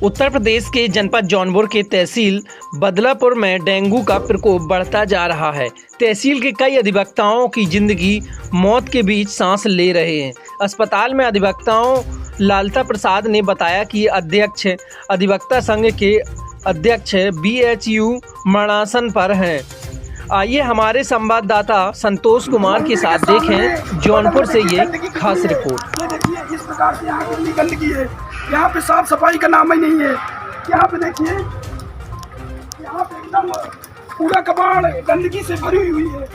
उत्तर प्रदेश के जनपद जौनपुर के तहसील बदलापुर में डेंगू का प्रकोप बढ़ता जा रहा है। तहसील के कई अधिवक्ताओं की जिंदगी मौत के बीच सांस ले रहे हैं। अस्पताल में अधिवक्ताओं लालता प्रसाद ने बताया कि अध्यक्ष अधिवक्ता संघ के अध्यक्ष BHU मरणासन पर हैं। आइए हमारे संवाददाता संतोष कुमार के साथ देखें जौनपुर से ये खास रिपोर्ट। ये देखिए, इस प्रकार से यहाँ कितनी गंदगी है। यहाँ पे साफ सफाई का नाम ही नहीं है। यहाँ पे देखिए, यहाँ पे एकदम पूरा कबाड़ गंदगी से भरी हुई है।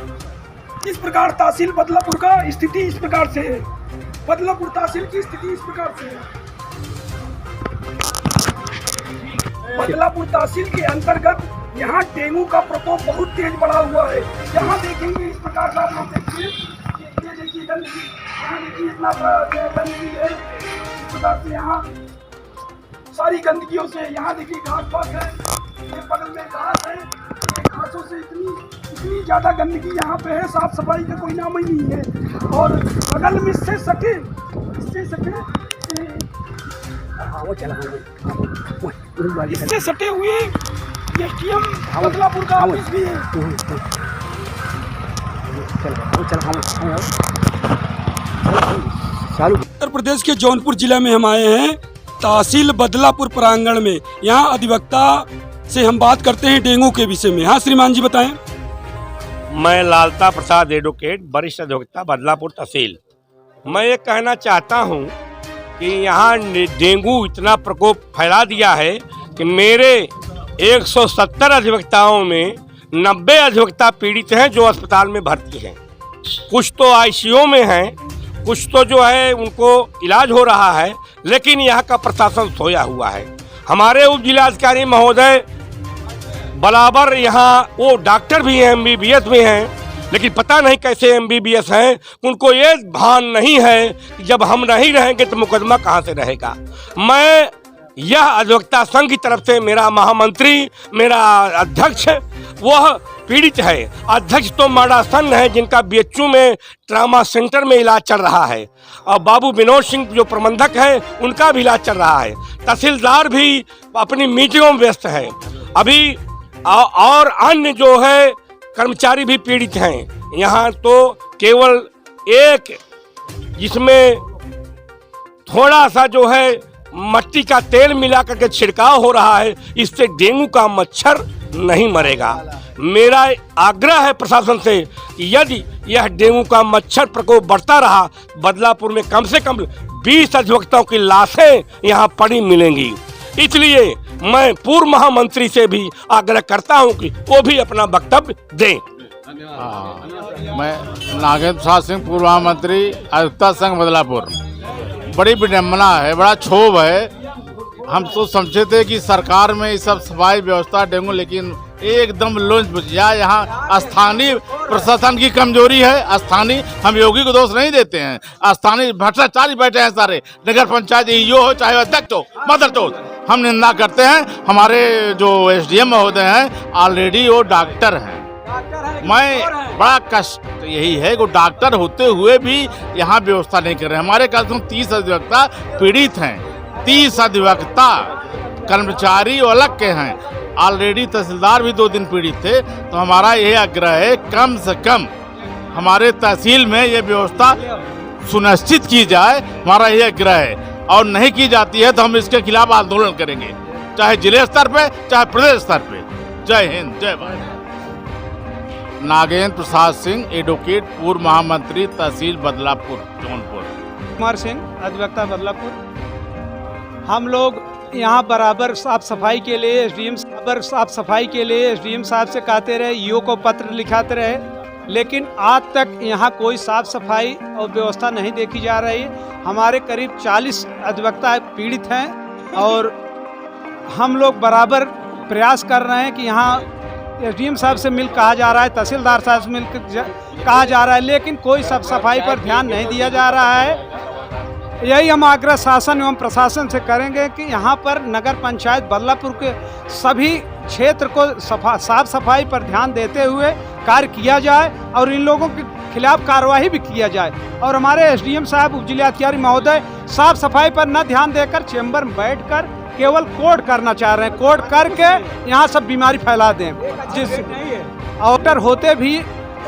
इस प्रकार तहसील बदलापुर का स्थिति इस प्रकार से है। बदलापुर तहसील की स्थिति इस प्रकार से है। बदलापुर तहसील के अंतर्गत यहाँ डेंगू का प्रकोप बहुत तेज बढ़ा हुआ है। यहाँ देखेंगे इस प्रकार का, आप लोग देखिए, ये देखिए गंदगी, यहाँ देखिए इतना गंदगी है। इस प्रकार से यहाँ सारी गंदगियों से, यहाँ देखिए घास पास है, ये बगल में घास है, ये घासों से इतनी ज़्यादा गंदगी यहाँ पे है, साफ सफाई का कोई नाम ही नहीं है। और बगल में इससे सटे हुए एसडीएम बदलापुर का ऑफिस भी है। उत्तर प्रदेश के जौनपुर जिला में हम आए हैं तहसील बदलापुर प्रांगण में। यहाँ अधिवक्ता से हम बात करते हैं डेंगू के विषय में। हाँ श्रीमान जी बताएं। मैं लालता प्रसाद एडवोकेट, वरिष्ठ अधिवक्ता, बदलापुर तहसील। मैं ये कहना चाहता हूँ कि यहाँ डेंगू इतना प्रकोप फैला दिया है कि मेरे 170 अधिवक्ताओं में 90 अधिवक्ता पीड़ित हैं जो अस्पताल में भर्ती हैं। कुछ तो ICU में हैं, कुछ तो जो है उनको इलाज हो रहा है, लेकिन यहाँ का प्रशासन सोया हुआ है। हमारे उप जिलाधिकारी महोदय बराबर यहाँ वो डॉक्टर भी हैं, MBBS भी हैं, लेकिन पता नहीं कैसे MBBS हैं। उनको ये भान नहीं है कि जब हम नहीं रहेंगे तो मुकदमा कहाँ से रहेगा। मैं यह अधिवक्ता संघ की तरफ से, मेरा महामंत्री, मेरा अध्यक्ष वह पीड़ित है। अध्यक्ष तो मरणासन है जिनका BHU में ट्रामा सेंटर में इलाज चल रहा है, और बाबू विनोद सिंह जो प्रबंधक है उनका भी इलाज चल रहा है। तहसीलदार भी अपनी मीटिंगों में व्यस्त है अभी, और अन्य जो है कर्मचारी भी पीड़ित हैं। यहाँ तो केवल एक जिसमें थोड़ा सा जो है मट्टी का तेल मिला करके छिड़काव हो रहा है, इससे डेंगू का मच्छर नहीं मरेगा। मेरा आग्रह है प्रशासन से कि यदि यह डेंगू का मच्छर प्रकोप बढ़ता रहा, बदलापुर में कम से कम 20 अधिवक्ताओं की लाशें यहाँ पड़ी मिलेंगी। इसलिए मैं पूर्व महामंत्री से भी आग्रह करता हूं कि वो भी अपना वक्तव्य दें। मैं नागेंद्र प्रसाद सिंह, पूर्व महामंत्री, अधिवक्ता संघ बदलापुर। बड़ी विडम्बना है, बड़ा क्षोभ है। हम तो समझे थे कि सरकार में ये सब सफाई व्यवस्था डेंगू, लेकिन एकदम लॉन्च बचिया। यहाँ स्थानीय प्रशासन की कमजोरी है। स्थानीय, हम योगी को दोष नहीं देते हैं, स्थानीय भ्रष्टाचारी बैठे हैं सारे। नगर पंचायत EO हो चाहे अध्यक्ष हो, मदर चोद, हम निंदा करते हैं। हमारे जो SDM महोदय हैं ऑलरेडी वो डॉक्टर हैं। मैं बड़ा कष्ट यही है कि डॉक्टर होते हुए भी यहाँ व्यवस्था नहीं कर रहे। हमारे कम से कम 30 अधिवक्ता पीड़ित हैं। 30 अधिवक्ता कर्मचारी अलग के हैं। ऑलरेडी तहसीलदार भी 2 दिन पीड़ित थे। तो हमारा यह आग्रह है कम से कम हमारे तहसील में ये व्यवस्था सुनिश्चित की जाए। हमारा यह आग्रह है, और नहीं की जाती है तो हम इसके खिलाफ आंदोलन करेंगे, चाहे जिले स्तर पे चाहे प्रदेश स्तर पे। जय हिंद, जय भारत। नागेंद्र प्रसाद सिंह, एडवोकेट, पूर्व महामंत्री, तहसील बदलापुर, जौनपुर। कुमार सिंह, अधिवक्ता बदलापुर। हम लोग यहाँ बराबर साफ सफाई के लिए SDM साहब से कहते रहे, EO को पत्र लिखाते रहे, लेकिन आज तक यहाँ कोई साफ सफाई और व्यवस्था नहीं देखी जा रही। हमारे करीब 40 अधिवक्ता पीड़ित हैं, और हम लोग बराबर प्रयास कर रहे हैं कि यहाँ SDM साहब से मिल कहा जा रहा है, तहसीलदार साहब से मिल कहा जा रहा है, लेकिन कोई साफ सफाई पर ध्यान नहीं दिया जा रहा है। यही हम आग्रह शासन एवं प्रशासन से करेंगे कि यहाँ पर नगर पंचायत बदलापुर के सभी क्षेत्र को साफ सफाई पर ध्यान देते हुए कार्य किया जाए, और इन लोगों के खिलाफ कार्रवाई भी किया जाए। और हमारे SDM साहब, उप जिलाधिकारी महोदय साफ सफाई पर न ध्यान देकर चैम्बर में बैठकर केवल कोड करना चाह रहे हैं, कोड करके यहाँ सब बीमारी फैला दें। जिस डॉक्टर होते भी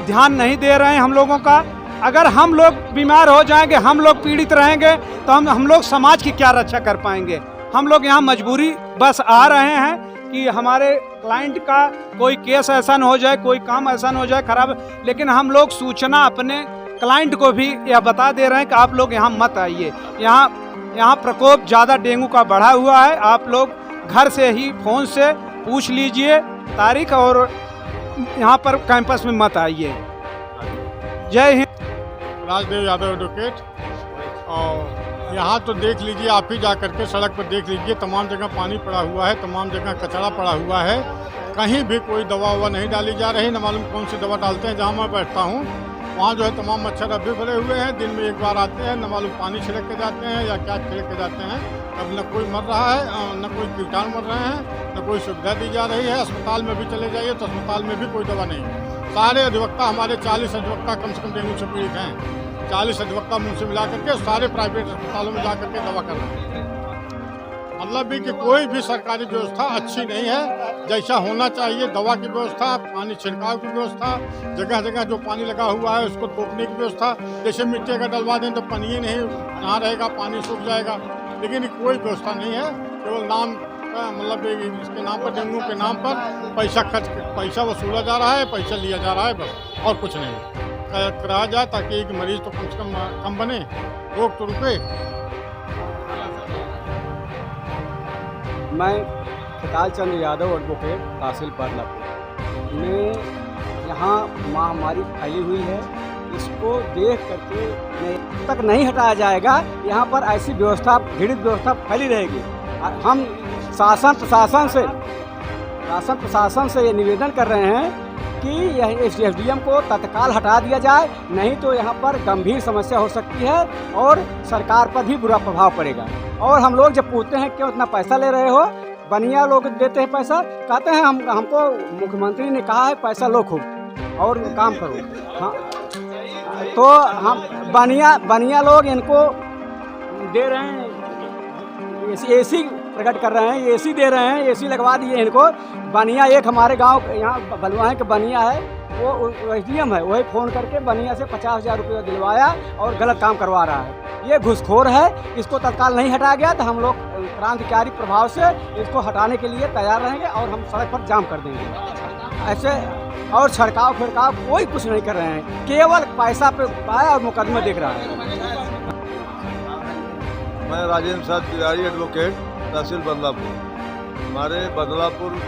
ध्यान नहीं दे रहे हैं हम लोगों का। अगर हम लोग बीमार हो जाएंगे, हम लोग पीड़ित रहेंगे, तो हम लोग समाज की क्या रक्षा कर पाएंगे। हम लोग यहाँ मजबूरी बस आ रहे हैं कि हमारे क्लाइंट का कोई केस ऐसा न हो जाए, कोई काम ऐसा न हो जाए खराब, लेकिन हम लोग सूचना अपने क्लाइंट को भी यह बता दे रहे हैं कि आप लोग यहाँ मत आइए। यहाँ प्रकोप ज़्यादा डेंगू का बढ़ा हुआ है। आप लोग घर से ही फ़ोन से पूछ लीजिए तारीख, और यहाँ पर कैंपस में मत आइए। जय हिंद। राजदेव यादव एडवोकेट। और यहाँ तो देख लीजिए, आप ही जा करके सड़क पर देख लीजिए, तमाम जगह पानी पड़ा हुआ है, तमाम जगह कचरा पड़ा हुआ है। कहीं भी कोई दवा ववा नहीं डाली जा रही, न मालूम कौन सी दवा डालते हैं। जहाँ मैं बैठता हूँ वहाँ जो है तमाम मच्छर अब भी भरे हुए हैं। दिन में एक बार आते हैं, न मालूम पानी छिड़क के जाते हैं या क्या छिड़क के जाते हैं। अब न कोई मर रहा है, न कोई कीटाणु मर रहे हैं, न कोई सुविधा दी जा रही है। अस्पताल में भी चले जाइए तो अस्पताल में भी कोई दवा नहीं है। सारे अधिवक्ता, हमारे 40 अधिवक्ता कम से कम डेंगू से पीड़ित हैं। 40 अधिवक्ता मुंह से मिला करके सारे प्राइवेट अस्पतालों में जा करके दवा कर रहे हैं। मतलब भी कि कोई भी सरकारी व्यवस्था अच्छी नहीं है जैसा होना चाहिए। दवा की व्यवस्था, पानी छिड़काव की व्यवस्था, जगह जगह जो पानी लगा हुआ है उसको तोपने की व्यवस्था। जैसे मिट्टी अगर डलवा दें तो पानी ही नहीं यहाँ रहेगा, पानी सूख जाएगा। लेकिन कोई व्यवस्था नहीं है, केवल नाम का, मतलब इसके नाम पर, डेंगू के नाम पर पैसा वसूला जा रहा है, पैसा लिया जा रहा है, बस और कुछ नहीं कराया जाए ताकि एक मरीज तो कम से कम बने, रोग तो रुके। मैं खटाल चंद्र यादव एडवोकेट तहसील बदलापुर में यहाँ महामारी फैली हुई है। इसको देख करके जब तक नहीं हटाया जाएगा, यहाँ पर ऐसी व्यवस्था, घृणित व्यवस्था फैली रहेगी। हम शासन प्रशासन से ये निवेदन कर रहे हैं कि यह SDM को तत्काल हटा दिया जाए, नहीं तो यहाँ पर गंभीर समस्या हो सकती है और सरकार पर भी बुरा प्रभाव पड़ेगा। और हम लोग जब पूछते हैं क्यों इतना पैसा ले रहे हो, बनिया लोग देते हैं पैसा, कहते हैं हमको मुख्यमंत्री ने कहा है पैसा लो खूब और काम करो। हाँ, तो हम बनिया लोग इनको दे रहे हैं, AC प्रकट कर रहे हैं, AC दे रहे हैं, AC लगवा दिए इनको। बनिया एक हमारे गांव यहाँ बलुआएँ के बनिया है, वो SDM है, वही फ़ोन करके बनिया से 50,000 रुपये दिलवाया और गलत काम करवा रहा है। ये घूसखोर है। इसको तत्काल नहीं हटाया गया तो हम लोग क्रांतिकारी प्रभाव से इसको हटाने के लिए तैयार रहेंगे और हम सड़क पर जाम कर देंगे। ऐसे और छिड़काव फिड़काव कोई कुछ नहीं कर रहे हैं, केवल पैसा पे पाया और मुकदमे देख रहा है। मैं राजेंद्र प्रसाद तिवारी एडवोकेट तहसील बदलापुर। हमारे बदलापुर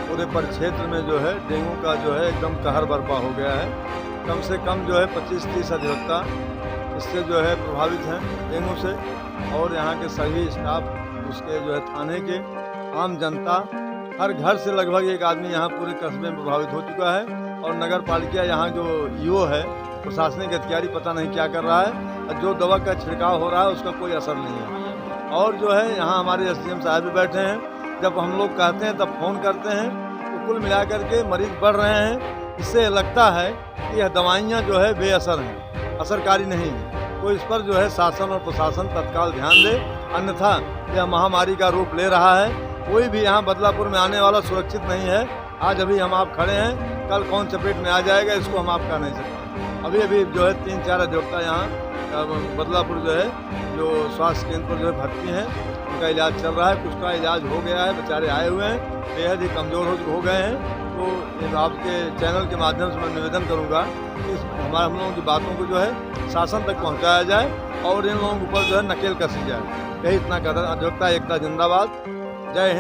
पूरे परिक्षेत्र में जो है डेंगू का जो है एकदम कहर बर्पा हो गया है। कम से कम जो है 25-30 अधिवक्ता इससे जो है प्रभावित हैं डेंगू से, और यहाँ के सभी स्टाफ, उसके जो है थाने के, आम जनता, हर घर से लगभग एक आदमी यहाँ पूरे कस्बे में प्रभावित हो चुका है। और नगर पालिका यहाँ जो ईओ है, प्रशासनिक अधिकारी, पता नहीं क्या कर रहा है। जो दवा का छिड़काव हो रहा है उसका कोई असर नहीं है। और जो है यहाँ हमारे SDM साहब भी बैठे हैं, जब हम लोग कहते हैं तब फ़ोन करते हैं, तो कुल मिलाकर के मरीज बढ़ रहे हैं। इससे लगता है कि यह दवाइयाँ जो है बेअसर हैं, असरकारी नहीं है। तो इस पर जो है शासन और प्रशासन तत्काल ध्यान दे, अन्यथा यह महामारी का रूप ले रहा है। कोई भी यहाँ बदलापुर में आने वाला सुरक्षित नहीं है। आज अभी हम आप खड़े हैं, कल कौन चपेट में आ जाएगा इसको हम आप कह नहीं सकते। अभी जो है 3-4 अधिवक्ता यहाँ बदलापुर जो है, जो स्वास्थ्य केंद्र पर जो है भर्ती हैं, उनका इलाज चल रहा है। कुछ का इलाज हो गया है, बेचारे आए हुए हैं, बेहद ही कमज़ोर हो गए हैं। तो आपके चैनल के माध्यम से मैं निवेदन करूंगा कि हम लोगों की बातों को जो है शासन तक पहुंचाया जाए और इन लोगों के ऊपर जो है नकेल कसी जाए। यही इतना कहता अधिवक्ता एकता जिंदाबाद। जय हिंद।